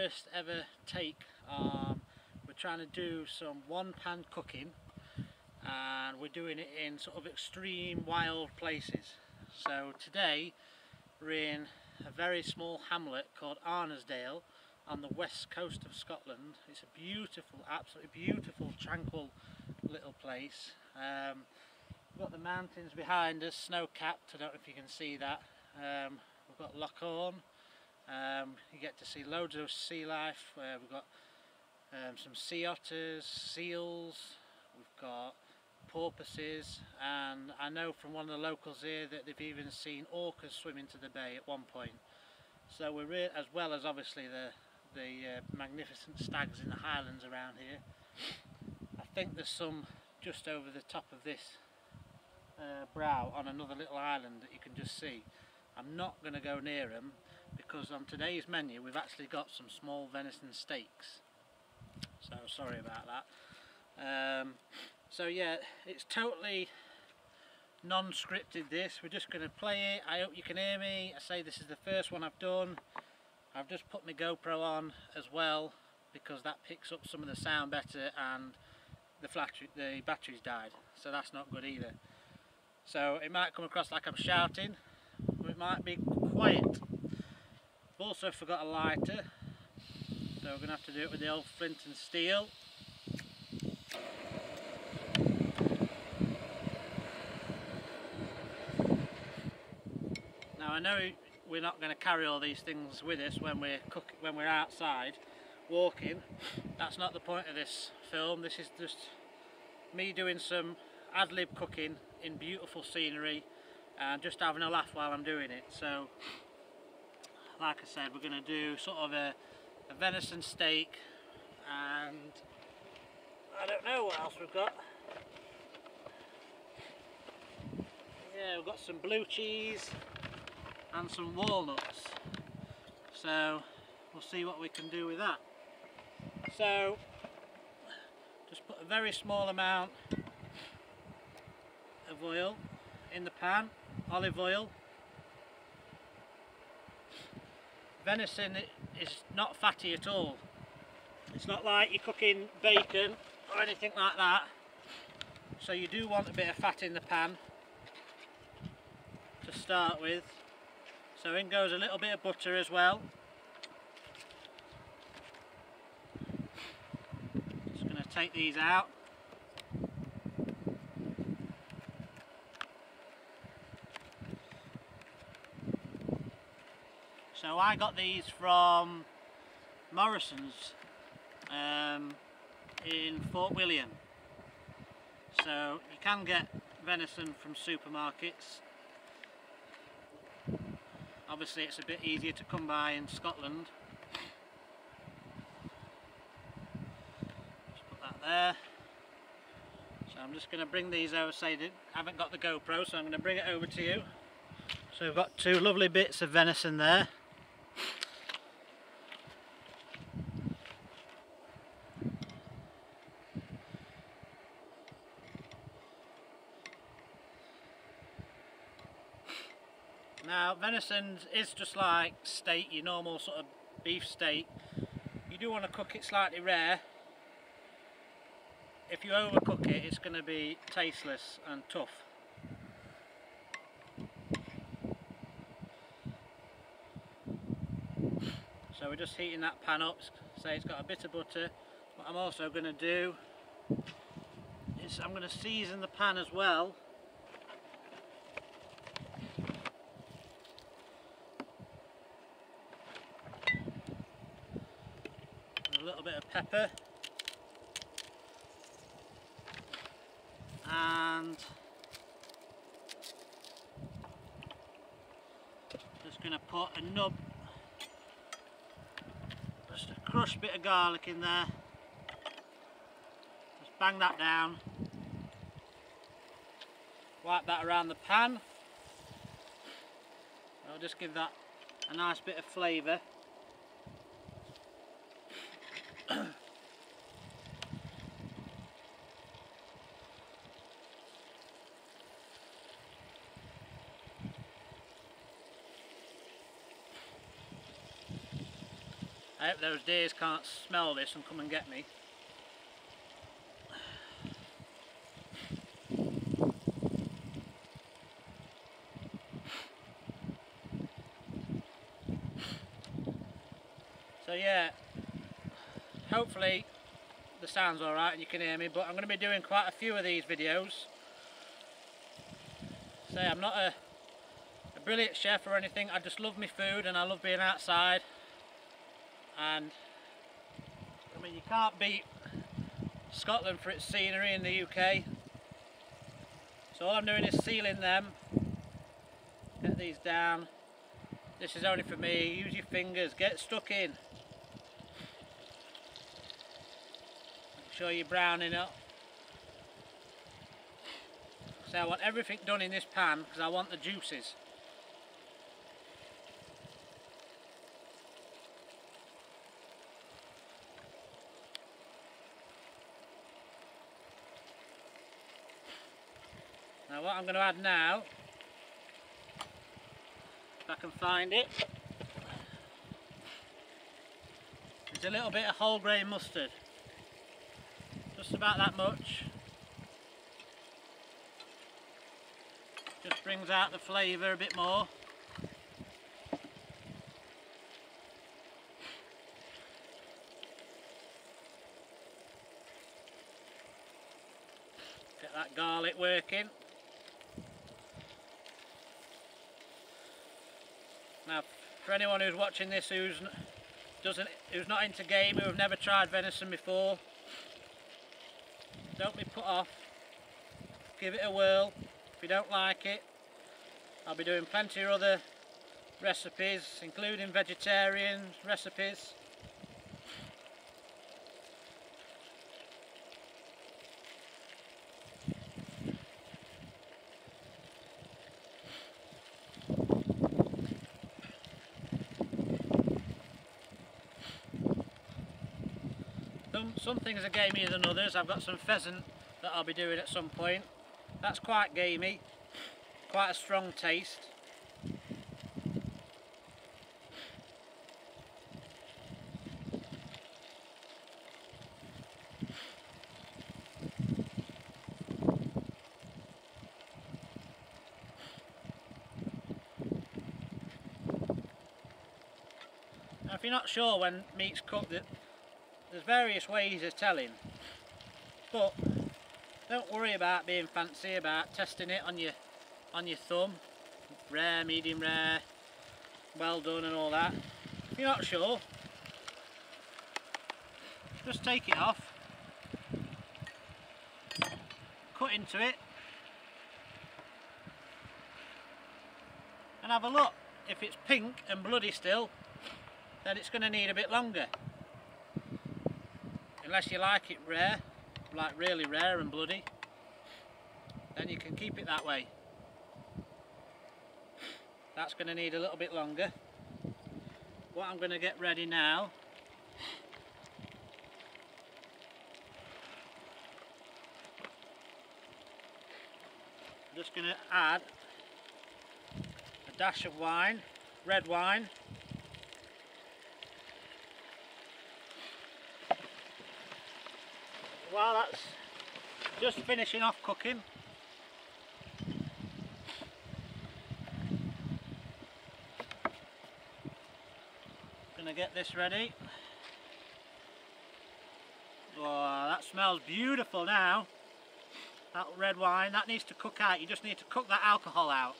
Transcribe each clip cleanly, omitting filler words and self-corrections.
first ever take. We're trying to do some one-pan cooking, and we're doing it in sort of extreme wild places. So today we're in a very small hamlet called Arnesdale on the west coast of Scotland. It's a beautiful, absolutely beautiful, tranquil little place. We've got the mountains behind us, snow-capped. I don't know if you can see that. We've got Loch Orn. You get to see loads of sea life. We've got some sea otters, seals, we've got porpoises, and I know from one of the locals here that they've even seen orcas swim into the bay at one point. So we're really, as well as obviously the magnificent stags in the highlands around here. I think there's some just over the top of this brow on another little island that you can just see. I'm not going to go near them because on today's menu we've actually got some small venison steaks. So sorry about that. So yeah, it's totally non-scripted this. We're just going to play it. I hope you can hear me. I say this is the first one I've done. I've just put my GoPro on as well because that picks up some of the sound better, and the battery's died, so that's not good either. So it might come across like I'm shouting, or it might be quiet. I've also forgot a lighter, so we're going to have to do it with the old flint and steel. Now I know we're not going to carry all these things with us when we're outside walking. That's not the point of this film. This is just me doing some ad-lib cooking in beautiful scenery and just having a laugh while I'm doing it. So like I said, we're going to do sort of a venison steak, and I don't know what else we've got. Yeah, we've got some blue cheese and some walnuts, so we'll see what we can do with that. So just put a very small amount of oil in the pan, olive oil. Venison is not fatty at all. It's not like you're cooking bacon or anything like that, so you do want a bit of fat in the pan to start with. So in goes a little bit of butter as well. Just going to take these out. So I got these from Morrison's in Fort William. So you can get venison from supermarkets. Obviously it's a bit easier to come by in Scotland. Just put that there. So I'm just going to bring these over. Say I haven't got the GoPro, so I'm going to bring it over to you. So we've got two lovely bits of venison there. Now venison is just like steak, your normal sort of beef steak. You do want to cook it slightly rare. If you overcook it, it's going to be tasteless and tough. So we're just heating that pan up. Say it's got a bit of butter. What I'm also going to do is I'm going to season the pan as well. A little bit of pepper, and just going to put a nub, just a crushed bit of garlic in there. Just bang that down, wipe that around the pan. I'll just give that a nice bit of flavour. I hope those deers can't smell this and come and get me. So yeah, hopefully the sound's alright and you can hear me, but I'm going to be doing quite a few of these videos. So I'm not a brilliant chef or anything, I just love my food and I love being outside. And I mean, you can't beat Scotland for its scenery in the UK. So all I'm doing is sealing them, get these down. This is only for me, use your fingers, get stuck in. Make sure you're browning up. So I want everything done in this pan because I want the juices. Now what I'm going to add now, if I can find it, is a little bit of whole grain mustard. Just about that much. Just brings out the flavour a bit more. Get that garlic working. Now, for anyone who's watching this who's not into game, who have never tried venison before, don't be put off. Give it a whirl. If you don't like it, I'll be doing plenty of other recipes, including vegetarian recipes. Some things are gamier than others. I've got some pheasant that I'll be doing at some point. That's quite gamey, quite a strong taste. Now if you're not sure when meat's cooked, there's various ways of telling, but don't worry about being fancy about testing it on your thumb. Rare, medium rare, well done and all that. If you're not sure, just take it off, cut into it and have a look. If it's pink and bloody still, then it's going to need a bit longer. Unless you like it rare, like really rare and bloody, then you can keep it that way. That's going to need a little bit longer. What I'm going to get ready now, I'm just going to add a dash of wine, red wine. While that's just finishing off cooking, gonna get this ready. Oh, that smells beautiful now. That red wine, that needs to cook out. You just need to cook that alcohol out.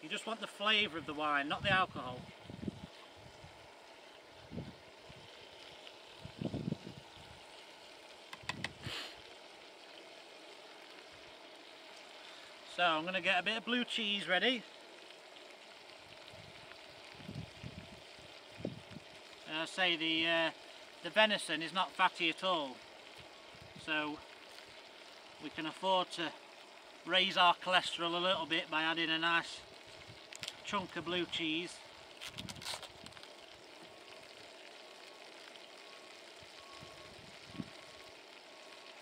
You just want the flavour of the wine, not the alcohol. So I'm going to get a bit of blue cheese ready. I say the venison is not fatty at all, so we can afford to raise our cholesterol a little bit by adding a nice chunk of blue cheese.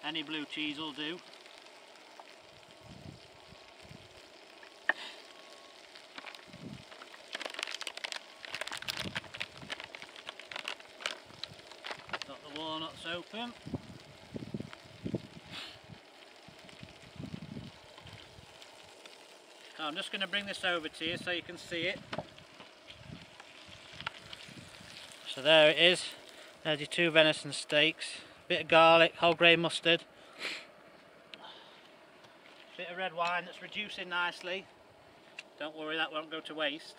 Any blue cheese will do. the walnuts open. So I'm just going to bring this over to you so you can see it. So there it is. There's your 2 venison steaks. Bit of garlic, whole grain mustard. Bit of red wine that's reducing nicely. Don't worry, that won't go to waste.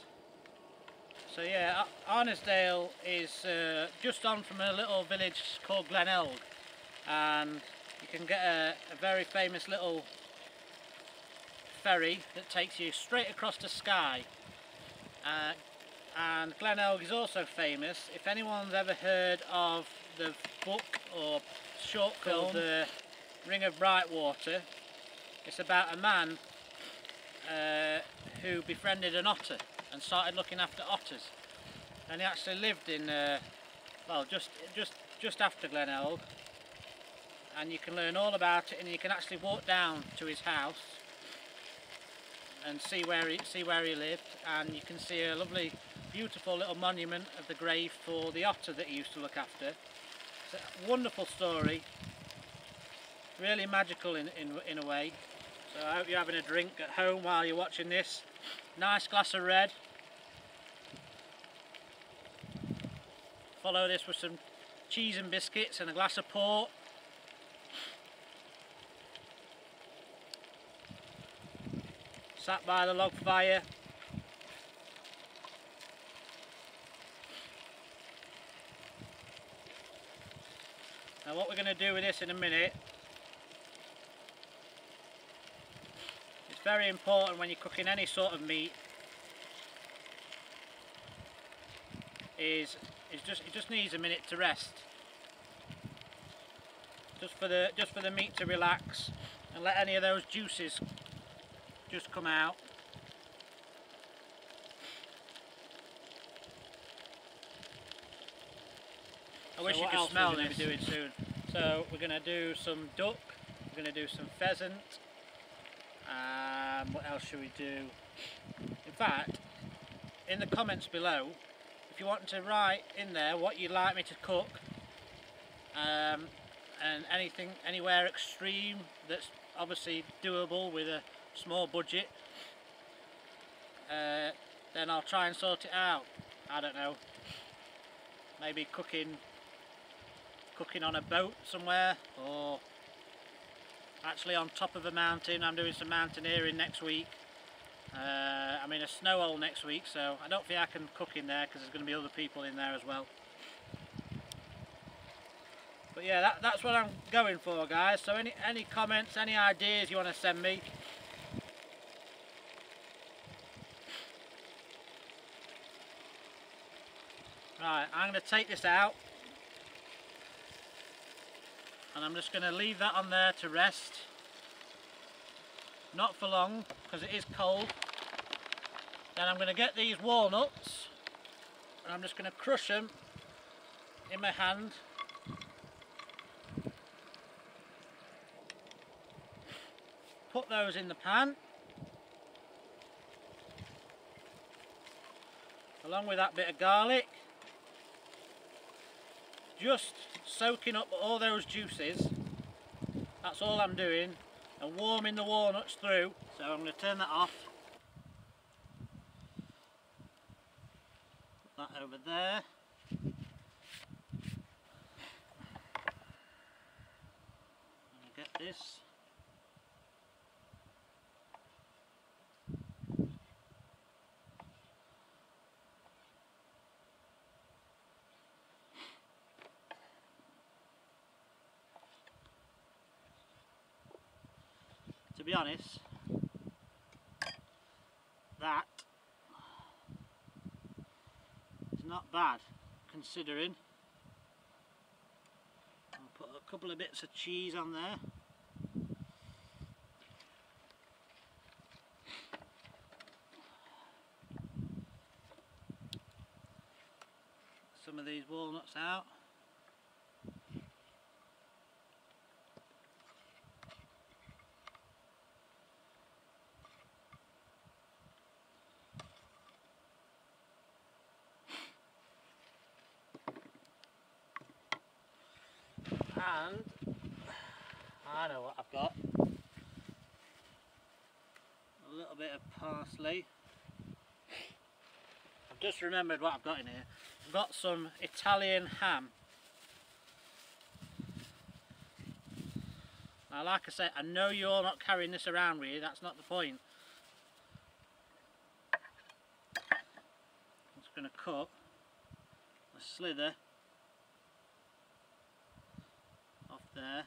So yeah, Arnisdale is just on from a little village called Glenelg, and you can get a very famous little ferry that takes you straight across the Skye. And Glenelg is also famous. If anyone's ever heard of the book or short film The Ring of Brightwater, it's about a man who befriended an otter and started looking after otters, and he actually lived in well, just after Glenelg, and you can learn all about it, and you can actually walk down to his house and see where he lived, and you can see a lovely, beautiful little monument of the grave for the otter that he used to look after. It's a wonderful story, really magical in a way. So I hope you're having a drink at home while you're watching this. Nice glass of red. Follow this with some cheese and biscuits and a glass of port. Sat by the log fire. Now what we're going to do with this in a minute, it's very important when you're cooking any sort of meat, it just needs a minute to rest. Just for the meat to relax and let any of those juices just come out. I wish you could smell this. Doing soon. So we're going to do some duck, we're going to do some pheasant. What else should we do? In fact, in the comments below, if you want to write in there what you'd like me to cook, and anything, anywhere extreme that's obviously doable with a small budget, then I'll try and sort it out. I don't know, maybe cooking on a boat somewhere, or actually on top of a mountain. I'm doing some mountaineering next week. I'm in a snow hole next week, so I don't think I can cook in there because there's going to be other people in there as well. But yeah, that's what I'm going for, guys. So any comments, any ideas you want to send me, right, I'm going to take this out and I'm just going to leave that on there to rest. Not for long, because it is cold. Then I'm going to get these walnuts and I'm just going to crush them in my hand. Put those in the pan, along with that bit of garlic, just soaking up all those juices. That's all I'm doing, and warming the walnuts through. So I'm going to turn that off. Put that over there. I'm going to get this. To be honest, that is not bad considering. I'll put a couple of bits of cheese on there. Some of these walnuts out. And I know what I've got. A little bit of parsley. I've just remembered what I've got in here. I've got some Italian ham. Now, like I say, I know you're not carrying this around with you, that's not the point. I'm just going to cut a slither off there.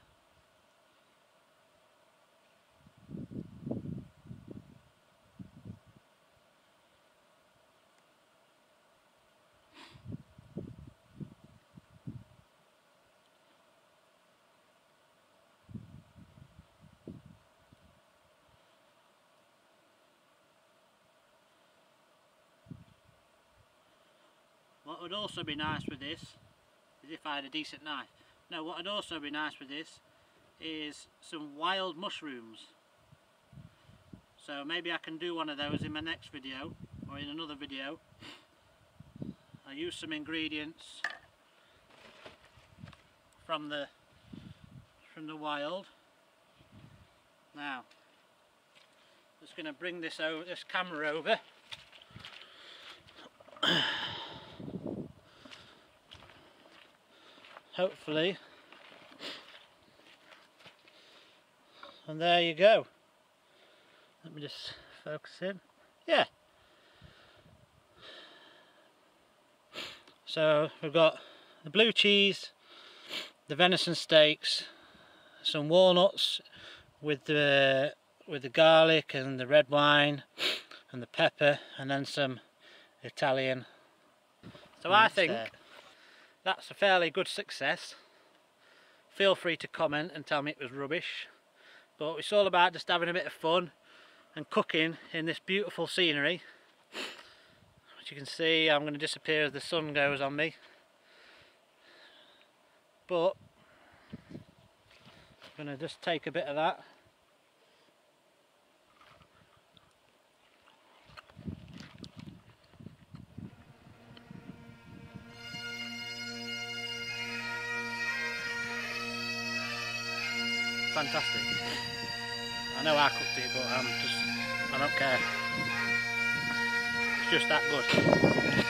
What would also be nice with this is if I had a decent knife. No, what would also be nice with this is some wild mushrooms. So maybe I can do one of those in my next video or in another video. I use some ingredients from the wild. Now, just going to bring this camera over. Hopefully, and there you go. Let me just focus in. Yeah. So we've got the blue cheese, the venison steaks, some walnuts with the garlic and the red wine and the pepper, and then some Italian. So I think that's a fairly good success. Feel free to comment and tell me it was rubbish, but it's all about just having a bit of fun and cooking in this beautiful scenery. As you can see, I'm going to disappear as the sun goes on me, but I'm going to just take a bit of that. Fantastic. I know I cooked it, but I don't care. It's just that good.